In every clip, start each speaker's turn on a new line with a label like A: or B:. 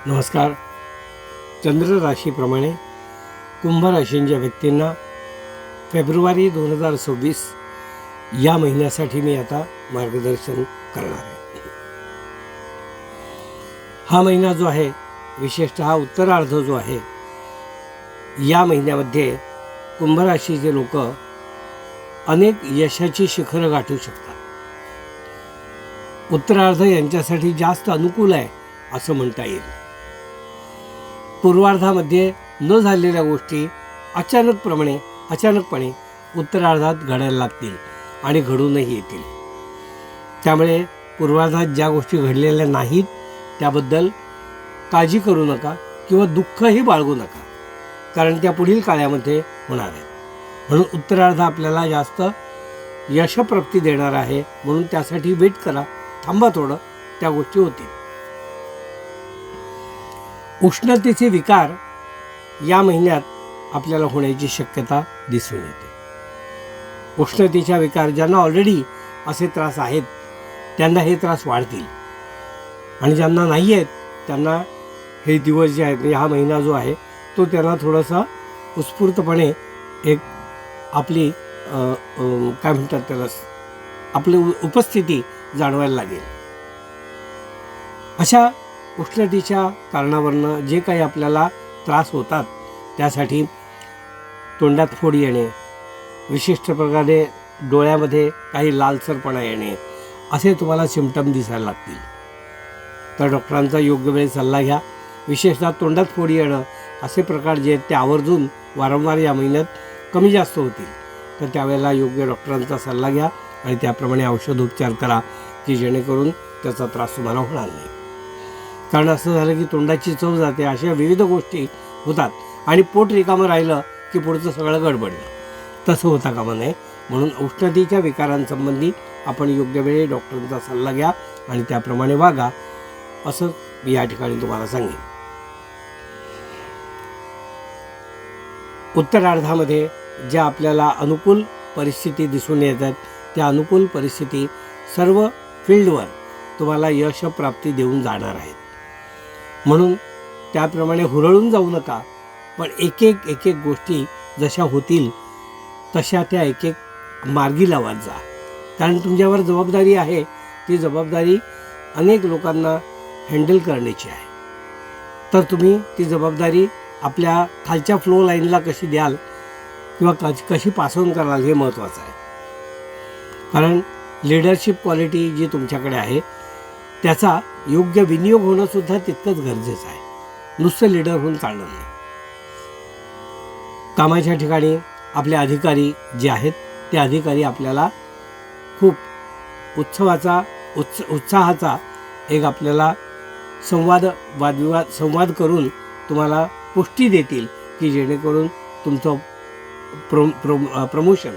A: नमस्कार. चंद्र राशीप्रमाणे कुंभ राशींच्या व्यक्तींना फेब्रुवारी 2026 या महिन्यासाठी मी आता मार्गदर्शन करणार आहे. हा महिना जो आहे, विशेषतः उत्तरार्ध जो आहे, या महिन्यामध्ये कुंभ राशीचे लोक अनेक यशाची शिखरं गाठू शकतात. उत्तरार्ध यांच्यासाठी जास्त अनुकूल आहे असं म्हणता येईल. पूर्वार्धामध्ये न झालेल्या गोष्टी अचानकपणे उत्तरार्धात घडायला लागतील आणि घडूनही येतील. त्यामुळे पूर्वार्धात ज्या गोष्टी घडलेल्या नाहीत त्याबद्दल काळजी करू नका किंवा दुःखही बाळगू नका, कारण त्या पुढील काळामध्ये होणार आहेत. म्हणून उत्तरार्ध आपल्याला जास्त यशप्राप्ती देणार आहे. म्हणून त्यासाठी वेट करा, थांबा थोडं, त्या गोष्टी होतील. उष्णतेचे विकार या महिन्यात आपल्याला होण्याची शक्यता दिसून येते. उष्णतेच्या विकार ज्यांना ऑलरेडी असे त्रास आहेत त्यांना हे त्रास वाढतील, आणि ज्यांना नाही आहेत त्यांना हे दिवस जे आहेत, हा महिना जो आहे तो त्यांना थोडासा उत्स्फूर्तपणे एक आपली काय म्हणतात त्याला, आपली उपस्थिती जाणवायला लागेल. अशा उष्णतेच्या कारणावरनं जे काही आपल्याला त्रास होतात त्यासाठी तोंडात फोड येणे, विशिष्ट प्रकारे डोळ्यामध्ये काही लालसरपणा येणे, असे तुम्हाला सिम्पटम दिसायला लागतील. तर डॉक्टरांचा योग्य वेळी सल्ला घ्या. विशेषतः तोंडात फोड येणं असे प्रकार जे आहेत ते आवर्जून वारंवार या महिन्यात कमी जास्त होतील. तर त्यावेळेला योग्य डॉक्टरांचा सल्ला घ्या आणि त्याप्रमाणे औषधोपचार करा, की जेणेकरून त्याचा त्रास तुम्हाला होणार नाही. कारण असं झालं की तोंडाची चव जाते, अशा विविध गोष्टी होतात आणि पोट रिकामं राहिलं की पुढचं सगळं गडबडलं. तसं होता कामा नये. म्हणून उष्णतेच्या विकारांसंबंधी आपण योग्य वेळी डॉक्टरांचा सल्ला घ्या आणि त्याप्रमाणे वागा, असं मी या ठिकाणी तुम्हाला सांगेन. उत्तरार्धामध्ये ज्या आपल्याला अनुकूल परिस्थिती दिसून येतात त्या अनुकूल परिस्थिती सर्व फील्डवर तुम्हाला यशप्राप्ती देऊन जाणार आहेत. म्हणून त्याप्रमाणे हुरळून जाऊ नका, पण एक एक गोष्टी जशा होतील तशा त्या एक एक मार्गी लावत जा. कारण तुमच्यावर जबाबदारी आहे, ती जबाबदारी अनेक लोकांना हँडल करण्याची आहे. तर तुम्ही ती जबाबदारी आपल्या खालच्या फ्लो लाईनला कशी द्याल किंवा कशी पास ऑन कराल हे महत्त्वाचं आहे. कारण लिडरशिप क्वालिटी जी तुमच्याकडे आहे त्याचा योग्य विनियोग होणं सुद्धा तितकंच गरजेचं आहे. नुसतं लिडर होऊन चालणार नाही. कामाच्या ठिकाणी आपले अधिकारी जे आहेत ते अधिकारी आपल्याला खूप उत्साहाचा एक आपल्याला संवाद करून तुम्हाला पुष्टी देतील, की जेणेकरून तुमचं प्रमोशन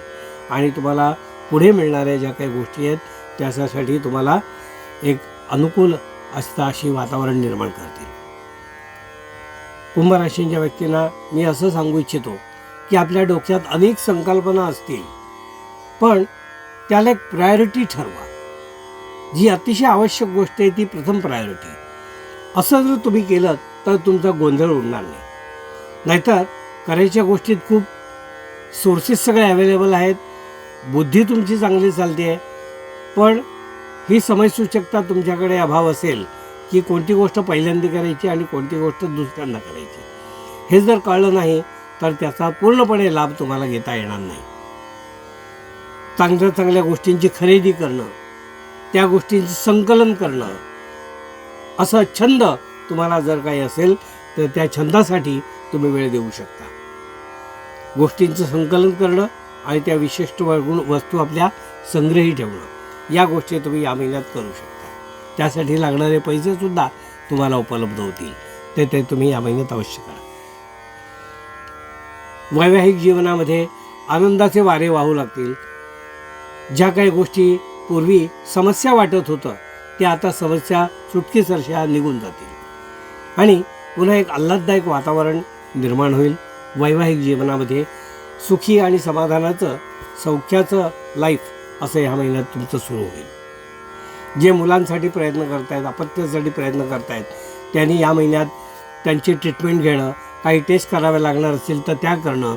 A: आणि तुम्हाला पुढे मिळणाऱ्या ज्या काही गोष्टी आहेत त्याच्यासाठी तुम्हाला एक अनुकूल अशी वातावरण निर्माण करतील. कुंभ राशींच्या व्यक्तींना मी असं सांगू इच्छितो की आपल्या डोक्यात अनेक संकल्पना असतील, पण त्याला एक प्रायोरिटी ठरवा. जी अतिशय आवश्यक गोष्ट आहे ती प्रथम प्रायोरिटी. असं जर तुम्ही केलं तर तुमचा गोंधळ उडणार नाही. नाहीतर करायच्या गोष्टीत खूप सोर्सेस सगळे अवेलेबल आहेत, बुद्धी तुमची चांगली चालते आहे, पण ही समयसूचकता तुमच्याकडे अभाव असेल की कोणती गोष्ट पहिल्यांदा करायची आणि कोणती गोष्ट दुसऱ्यांदा करायची, हे जर कळलं नाही तर त्याचा पूर्णपणे लाभ तुम्हाला घेता येणार नाही. चांगल्या गोष्टींची खरेदी करणं, त्या गोष्टींचं संकलन करणं, असं छंद तुम्हाला जर काही असेल तर त्या छंदासाठी तुम्ही वेळ देऊ शकता. गोष्टींचं संकलन करणं आणि त्या विशिष्ट वस्तू आपल्या संग्रही ठेवणं, या गोष्टी तुम्ही या महिन्यात करू शकता. त्यासाठी लागणारे पैसेसुद्धा तुम्हाला उपलब्ध होतील. ते तुम्ही या महिन्यात अवश्य करा. वैवाहिक जीवनामध्ये आनंदाचे वारे वाहू लागतील. ज्या काही गोष्टी पूर्वी समस्या वाटत होतं त्या आता समस्या चुटकीसरशा निघून जातील आणि पुन्हा एक आल्हाददायक वातावरण निर्माण होईल. वैवाहिक जीवनामध्ये सुखी आणि समाधानाचं, सौख्याचं लाईफ असं ह्या महिन्यात तुमचं सुरू होईल. जे मुलांसाठी प्रयत्न करतायत, अपत्यासाठी प्रयत्न करतायत, त्यांनी या महिन्यात त्यांची ट्रीटमेंट घेणं, काही टेस्ट कराव्या लागणार असेल तर त्या करणं,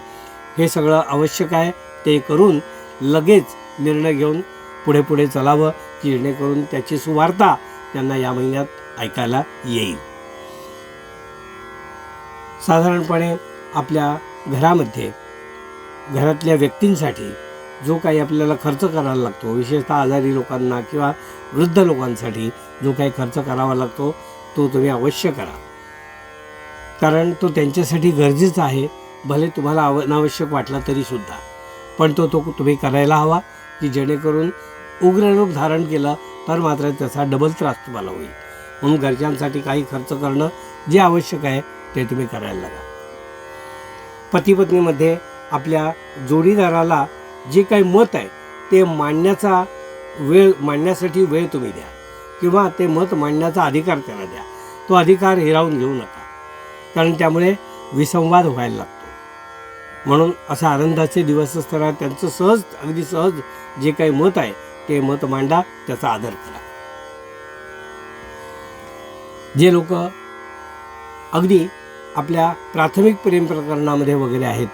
A: हे सगळं आवश्यक आहे. ते करून लगेच निर्णय घेऊन पुढे पुढे चालावं, की जेणेकरून त्याची सुवार्ता त्यांना या महिन्यात ऐकायला येईल. साधारणपणे आपल्या घरामध्ये घरातल्या व्यक्तींसाठी जो काही आपल्याला खर्च करायला लागतो, विशेषतः आजारी लोकांना किंवा वृद्ध लोकांसाठी जो काही खर्च करावा लागतो तो तुम्ही अवश्य करा, कारण तो त्यांच्यासाठी गरजेचा आहे. भले तुम्हाला अनावश्यक वाटला तरीसुद्धा, पण तो तुम्ही करायला हवा, की जेणेकरून उग्र रूप धारण केलं तर मात्र त्याचा डबल त्रास तुम्हाला होईल. म्हणून घरच्यांसाठी काही खर्च करणं जे आवश्यक आहे ते तुम्ही करायला लागा. पती पत्नीमध्ये आपल्या जोडीदाराला जे काही मत आहे ते मांडण्यासाठी वेळ तुम्ही द्या, किंवा ते मत मांडण्याचा अधिकार त्याला द्या. तो अधिकार हिरावून घेऊ नका, कारण त्यामुळे विसंवाद व्हायला लागतो. म्हणून असा आनंदाचे दिवस असताना त्यांचं अगदी सहज जे काही मत आहे ते मत मांडा, त्याचा आदर करा. जे लोक अगदी आपल्या प्राथमिक प्रेम प्रकरणामध्ये वगैरे आहेत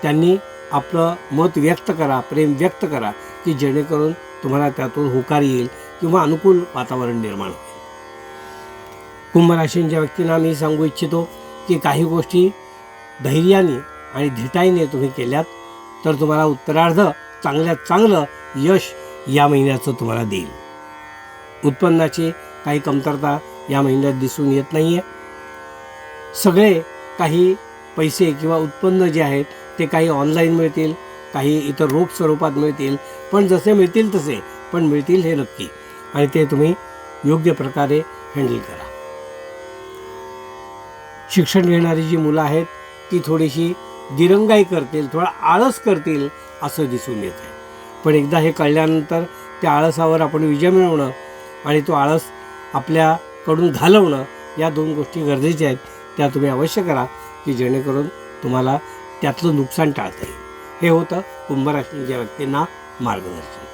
A: त्यांनी आपलं मत व्यक्त करा, प्रेम व्यक्त करा, की जेणेकरून तुम्हाला त्यातून होकार येईल किंवा अनुकूल वातावरण निर्माण होईल. कुंभ राशींच्या व्यक्तींना मी सांगू इच्छितो की काही गोष्टी धैर्याने आणि धिटाईने तुम्ही केल्यात तर तुम्हाला उत्तरार्ध चांगल्यात चांगलं यश या महिन्याचं तुम्हाला देईल. उत्पन्नाची काही कमतरता या महिन्यात दिसून येत नाही आहे. सगळे काही पैसे किंवा उत्पन्न जे आहेत ते काही ऑनलाईन मिळतील, काही इतर रोख स्वरूपात मिळतील, पण जसे मिळतील तसे पण मिळतील हे नक्की, आणि ते तुम्ही योग्य प्रकारे हँडल करा. शिक्षण घेणारी जी मुलं आहेत ती थोडीशी दिरंगाई करतील, थोडा आळस करतील असं दिसून येत आहे. पण एकदा हे कळल्यानंतर त्या आळसावर आपण विजय मिळवणं आणि तो आळस आपल्याकडून घालवणं या दोन गोष्टी गरजेच्या आहेत. त्या तुम्ही अवश्य करा, की जेणेकरून तुम्हाला त्यातलं नुकसान टाळता येईल. हे होतं कुंभ राशीच्या व्यक्तींना मार्गदर्शन.